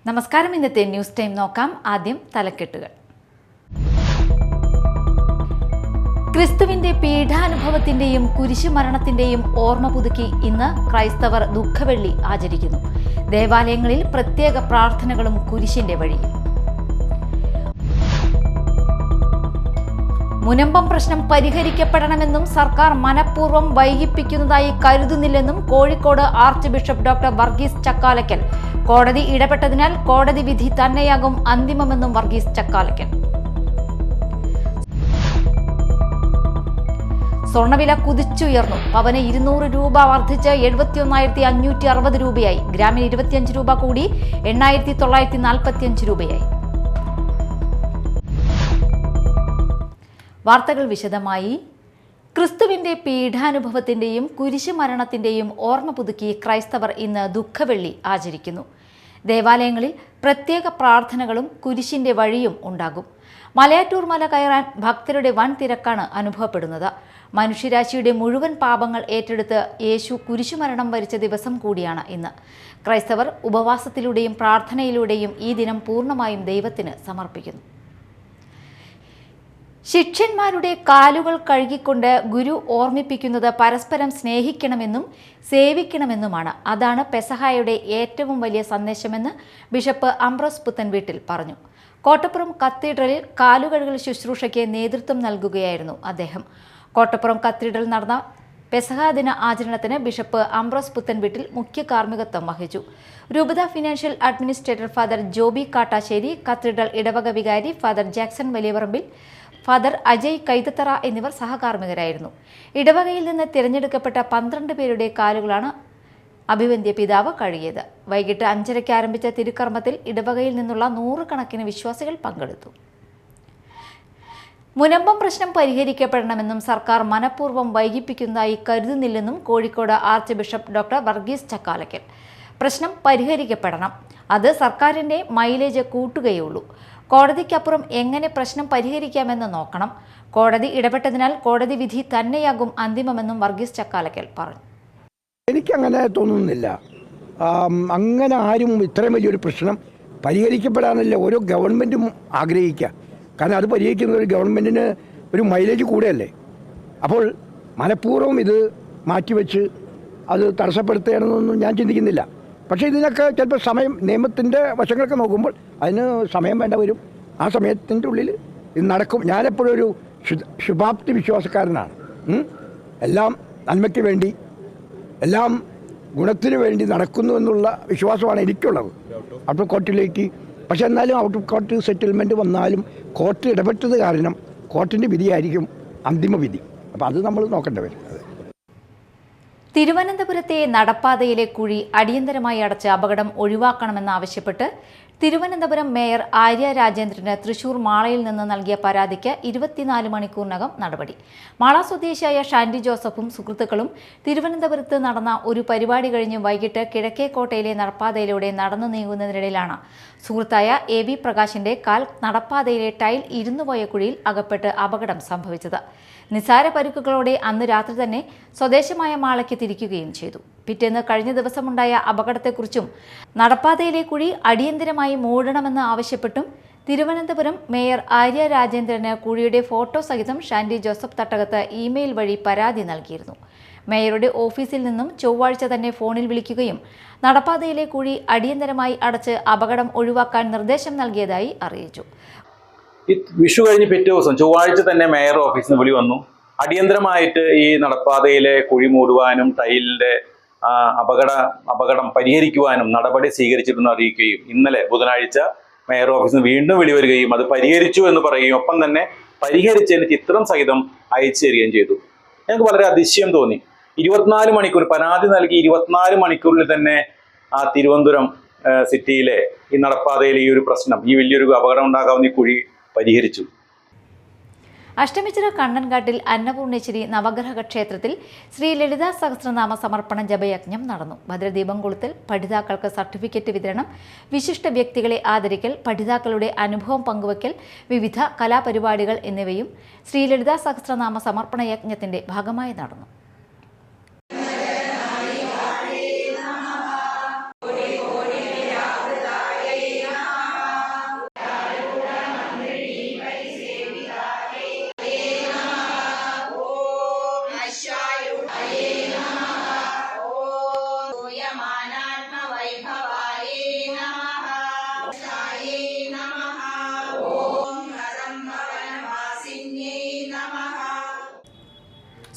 നമസ്കാരം. ഇന്നത്തെ news time നോക്കാം. ആദ്യം തലക്കെട്ടുകൾ. ക്രിസ്തുവിന്റെ പീഡാനുഭവത്തിന്റെയും കുരിശുമരണത്തിന്റെയും ഓർമ്മ പുതുക്കി ഇന്ന് ക്രൈസ്തവർ ദുഃഖവെള്ളി ആചരിക്കുന്നു. ദേവാലയങ്ങളിൽ പ്രത്യേക പ്രാർത്ഥനകളും കുരിശിന്റെ വഴിയിൽ. മുനമ്പം പ്രശ്നം പരിഹരിക്കപ്പെടണമെന്നും സർക്കാർ മനഃപൂർവ്വം വൈകിപ്പിക്കുന്നതായി കരുതുന്നില്ലെന്നും Kozhikode archbishop doctor Varghese Chakkalakkal. കോടതി ഇടപെട്ടതിനാൽ കോടതി വിധി തന്നെയാകും അന്തിമമെന്നും വർഗീസ് ചക്കാലക്കൽ. സ്വർണ്ണവില കുതിച്ചുയർന്നു. പവന് 200 രൂപ വർദ്ധിച്ച് 71,560 രൂപയായി. ഗ്രാമിന് 25 രൂപ കൂടി 8,945 രൂപയായി. വാർത്തകൾ വിശദമായി. ക്രിസ്തുവിന്റെ പീഡാനുഭവത്തിന്റെയും കുരിശുമരണത്തിന്റെയും ഓർമ്മ പുതുക്കി ക്രൈസ്തവർ ഇന്ന് ദുഃഖവെള്ളി ആചരിക്കുന്നു. ദേവാലയങ്ങളിൽ പ്രത്യേക പ്രാർത്ഥനകളും കുരിശിന്റെ വഴിയും ഉണ്ടാകും. മലയാറ്റൂർ മല കയറാൻ ഭക്തരുടെ വൻ തിരക്കാണ് അനുഭവപ്പെടുന്നത്. മനുഷ്യരാശിയുടെ മുഴുവൻ പാപങ്ങൾ ഏറ്റെടുത്ത് യേശു കുരിശുമരണം വരിച്ച ദിവസം കൂടിയാണ് ഇന്ന്. ക്രൈസ്തവർ ഉപവാസത്തിലൂടെയും പ്രാർത്ഥനയിലൂടെയും ഈ ദിനം പൂർണ്ണമായും ദൈവത്തിന് സമർപ്പിക്കുന്നു. ശിഷ്യന്മാരുടെ കാലുകൾ കഴുകിക്കൊണ്ട് ഗുരു ഓർമ്മിപ്പിക്കുന്നത് പരസ്പരം സ്നേഹിക്കണമെന്നും സേവിക്കണമെന്നുമാണ്. അതാണ് പെസഹായുടെ ഏറ്റവും വലിയ സന്ദേശമെന്ന് ബിഷപ്പ് അംബ്രോസ് പുത്തൻവീട്ടിൽ പറഞ്ഞു. കോട്ടപ്പുറം കത്തീഡ്രലിൽ കാലുകഴുകൽ ശുശ്രൂഷയ്ക്ക് നേതൃത്വം നൽകുകയായിരുന്നു അദ്ദേഹം. കോട്ടപ്പുറം കത്തീഡ്രലിൽ നടന്ന പെസഹാ ദിന ആചരണത്തിന് ബിഷപ്പ് അംബ്രോസ് പുത്തൻവീട്ടിൽ മുഖ്യ കാർമ്മികത്വം വഹിച്ചു. രൂപത financial administrator father Joby Kattassery, cathedral ഇടവക വികാരി ഫാദർ ജാക്സൺ വലിയപറമ്പിൽ, ഫാദർ അജയ് കൈതത്തറ എന്നിവർ സഹകാർമ്മികരായിരുന്നു. ഇടവകയിൽ നിന്ന് തിരഞ്ഞെടുക്കപ്പെട്ട 12 പേരുടെ കാലുകളാണ് അഭിവന്ദ്യ പിതാവ് കഴുകിയത്. വൈകിട്ട് 5:30 ആരംഭിച്ച തിരുക്കർമ്മത്തിൽ ഇടവകയിൽ നിന്നുള്ള 100 കണക്കിന് വിശ്വാസികൾ പങ്കെടുത്തു. മുനമ്പം പ്രശ്നം പരിഹരിക്കപ്പെടണമെന്നും സർക്കാർ മനഃപൂർവ്വം വൈകിപ്പിക്കുന്നതായി കരുതുന്നില്ലെന്നും Kozhikode archbishop doctor Varghese Chakkalakkal. പ്രശ്നം പരിഹരിക്കപ്പെടണം. അത് സർക്കാരിന്റെ മൈലേജ് കൂട്ടുകയുള്ളൂ. കോടതിക്കപ്പുറം എങ്ങനെ പ്രശ്നം പരിഹരിക്കാമെന്ന് നോക്കണം. കോടതി ഇടപെട്ടതിനാൽ കോടതി വിധി തന്നെയാകും അന്തിമമെന്നും വർഗീസ് ചക്കാലക്കൽ പറഞ്ഞു. എനിക്കങ്ങനെ തോന്നുന്നില്ല. അങ്ങനെ ആരും ഇത്രയും വലിയൊരു പ്രശ്നം പരിഹരിക്കപ്പെടാനല്ല ഓരോ ഗവൺമെൻറ്റും ആഗ്രഹിക്കുക. കാരണം അത് പരിഹരിക്കുന്ന ഒരു ഗവൺമെൻറ്റിന് ഒരു മൈലേജ് കൂടെയല്ലേ. അപ്പോൾ മനഃപൂർവ്വം ഇത് മാറ്റിവെച്ച് അത് തടസ്സപ്പെടുത്തുകയാണെന്നൊന്നും ഞാൻ ചിന്തിക്കുന്നില്ല. പക്ഷേ ഇതിനൊക്കെ ചിലപ്പോൾ സമയം, നിയമത്തിൻ്റെ വശങ്ങളൊക്കെ നോക്കുമ്പോൾ അതിന് സമയം വേണ്ട വരും. ആ സമയത്തിൻ്റെ ഉള്ളിൽ ഇത് നടക്കും. ഞാനെപ്പോഴും ഒരു ശുഭാപ്തി വിശ്വാസക്കാരനാണ്. എല്ലാം നന്മയ്ക്ക് വേണ്ടി, എല്ലാം ഗുണത്തിന് വേണ്ടി നടക്കുന്നു എന്നുള്ള വിശ്വാസമാണ് എനിക്കുള്ളത്. ഔട്ട് ഓഫ് കോർട്ടിലേക്ക്, പക്ഷെ എന്നാലും ഔട്ട് ഓഫ് കോർട്ട് സെറ്റിൽമെൻറ്റ് വന്നാലും കോർട്ട് ഇടപെട്ടത് കാരണം കോർട്ടിൻ്റെ വിധിയായിരിക്കും അന്തിമ വിധി. അപ്പോൾ അത് നമ്മൾ നോക്കേണ്ടി വരും. തിരുവനന്തപുരത്തെ നടപ്പാതയിലെ കുഴി അടിയന്തരമായി അടച്ച് അപകടം ഒഴിവാക്കണമെന്നാവശ്യപ്പെട്ട് തിരുവനന്തപുരം മേയർ ആര്യ രാജേന്ദ്രന് തൃശൂർ മാളയിൽ നിന്ന് നൽകിയ പരാതിക്ക് 24 മണിക്കൂറിനകം നടപടി. മാള സ്വദേശിയായ ഷാൻഡി ജോസഫും സുഹൃത്തുക്കളും തിരുവനന്തപുരത്ത് നടന്ന ഒരു പരിപാടി കഴിഞ്ഞ് വൈകിട്ട് കിഴക്കേക്കോട്ടയിലെ നടപ്പാതയിലൂടെ നടന്നു നീങ്ങുന്നതിനിടയിലാണ് സുഹൃത്തായ AV പ്രകാശിന്റെ കാൽ നടപ്പാതയിലെ ടൈൽ ഇരുന്നുപോയ കുഴിയിൽ അകപ്പെട്ട് അപകടം സംഭവിച്ചത്. നിസാര പരുക്കുകളോടെ അന്ന് രാത്രി തന്നെ സ്വദേശമായ മാളയ്ക്ക് തിരിക്കുകയും ചെയ്തു. പിറ്റേന്ന് കഴിഞ്ഞ ദിവസമുണ്ടായ അപകടത്തെക്കുറിച്ചും നടപ്പാതയിലെ കുഴി അടിയന്തരമായി മൂടണമെന്ന് ആവശ്യപ്പെട്ടും തിരുവനന്തപുരം മേയർ ആര്യ രാജേന്ദ്രന് കുഴിയുടെ ഫോട്ടോ സഹിതം ഷാൻഡി ജോസഫ് തട്ടകത്ത് ഇമെയിൽ വഴി പരാതി നൽകിയിരുന്നു. മേയറുടെ ഓഫീസിൽ നിന്നും ചൊവ്വാഴ്ച തന്നെ ഫോണിൽ വിളിക്കുകയും നടപ്പാതയിലെ കുഴി അടിയന്തരമായി അടച്ച് അപകടം ഒഴിവാക്കാൻ നിർദ്ദേശം നൽകിയതായി അറിയിച്ചു. വിഷു കഴിഞ്ഞ് പിറ്റേ ദിവസം ചൊവ്വാഴ്ച തന്നെ മേയർ ഓഫീസിൽ നിന്ന് വിളി വന്നു. അടിയന്തരമായിട്ട് ഈ നടപ്പാതയിലെ കുഴി മൂടുവാനും ടൈലിന്റെ അപകടം പരിഹരിക്കുവാനും നടപടി സ്വീകരിച്ചിരുന്നു അറിയിക്കുകയും ഇന്നലെ ബുധനാഴ്ച മേയർ ഓഫീസിൽ നിന്ന് വീണ്ടും വിളി വരികയും അത് പരിഹരിച്ചു എന്ന് പറയുകയും ഒപ്പം തന്നെ പരിഹരിച്ചതിന് ചിത്രം സഹിതം അയച്ചു തരികയും ചെയ്തു. ഞങ്ങൾക്ക് വളരെ അതിശയം തോന്നി. 24 മണിക്കൂർ പരാതി നൽകി 24 മണിക്കൂറിൽ തന്നെ ആ തിരുവനന്തപുരം സിറ്റിയിലെ ഈ നടപ്പാതയിലെ ഈ ഒരു പ്രശ്നം, ഈ വലിയൊരു അപകടം ഉണ്ടാകാവുന്ന ഈ കുഴി പരിഹരിച്ചു. അഷ്ടമിച്ചിറ കണ്ണൻകാട്ടിൽ അന്നപൂർണേശ്വരി നവഗ്രഹ ക്ഷേത്രത്തിൽ ശ്രീ ലളിതാ സഹസ്രനാമ സമർപ്പണ ജപയജ്ഞം നടന്നു. ഭദ്രദീപം കൊളുത്തൽ, പഠിതാക്കൾക്ക് സർട്ടിഫിക്കറ്റ് വിതരണം, വിശിഷ്ട വ്യക്തികളെ ആദരിക്കൽ, പഠിതാക്കളുടെ അനുഭവം പങ്കുവയ്ക്കൽ, വിവിധ കലാപരിപാടികൾ എന്നിവയും ശ്രീ ലളിതാ സഹസ്രനാമ സമർപ്പണ യജ്ഞത്തിന്റെ ഭാഗമായി നടന്നു.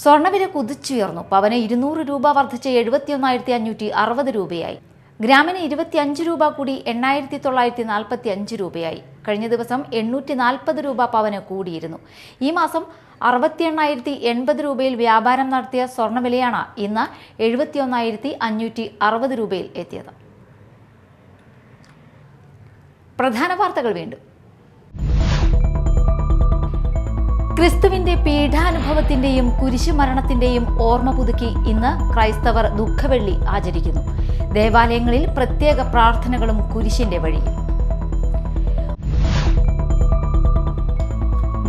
സ്വർണ്ണവില കുതിച്ചുയർന്നു. പവന് 200 രൂപ വർദ്ധിച്ച് 71,560 രൂപയായി. ഗ്രാമിന് 25 രൂപ കൂടി 8,945 രൂപയായി. കഴിഞ്ഞ ദിവസം 840 രൂപ പവന് കൂടിയിരുന്നു. ഈ മാസം 68,080 രൂപയിൽ വ്യാപാരം നടത്തിയ സ്വർണ്ണവിലയാണ് ഇന്ന് 71,560 രൂപയിൽ എത്തിയത്. പ്രധാന വാർത്തകൾ വീണ്ടും. ക്രിസ്തുവിന്റെ പീഡാനുഭവത്തിന്റെയും കുരിശുമരണത്തിന്റെയും ഓർമ്മ പുതുക്കി ഇന്ന് ക്രൈസ്തവർ ദുഃഖവെള്ളി ആചരിക്കുന്നു. ദേവാലയങ്ങളിൽ പ്രത്യേക പ്രാർത്ഥനകളും കുരിശിന്റെ വഴിയിൽ.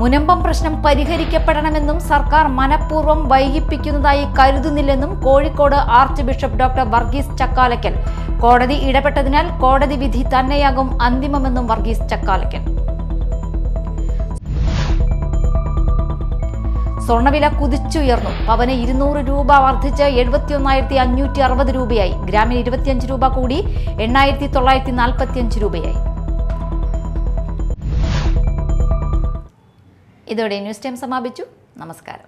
മുനമ്പം പ്രശ്നം പരിഹരിക്കപ്പെടണമെന്നും സർക്കാർ മനഃപൂർവ്വം വൈകിപ്പിക്കുന്നതായി കരുതുന്നില്ലെന്നും Kozhikode archbishop doctor Varghese Chakkalakkal. കോടതി ഇടപെട്ടതിനാൽ കോടതി വിധി തന്നെയാകും അന്തിമമെന്നും വർഗീസ് ചക്കാലക്കൽ. സ്വർണ്ണവില കുതിച്ചുയർന്നു. പവന് 200 രൂപ വർദ്ധിച്ച് 71,560 രൂപയായി. ഗ്രാമിന് 25 രൂപ കൂടി 8,945 രൂപയായി. ഇതോടെ ന്യൂസ് ടൈം സമാപിച്ചു. നമസ്കാരം.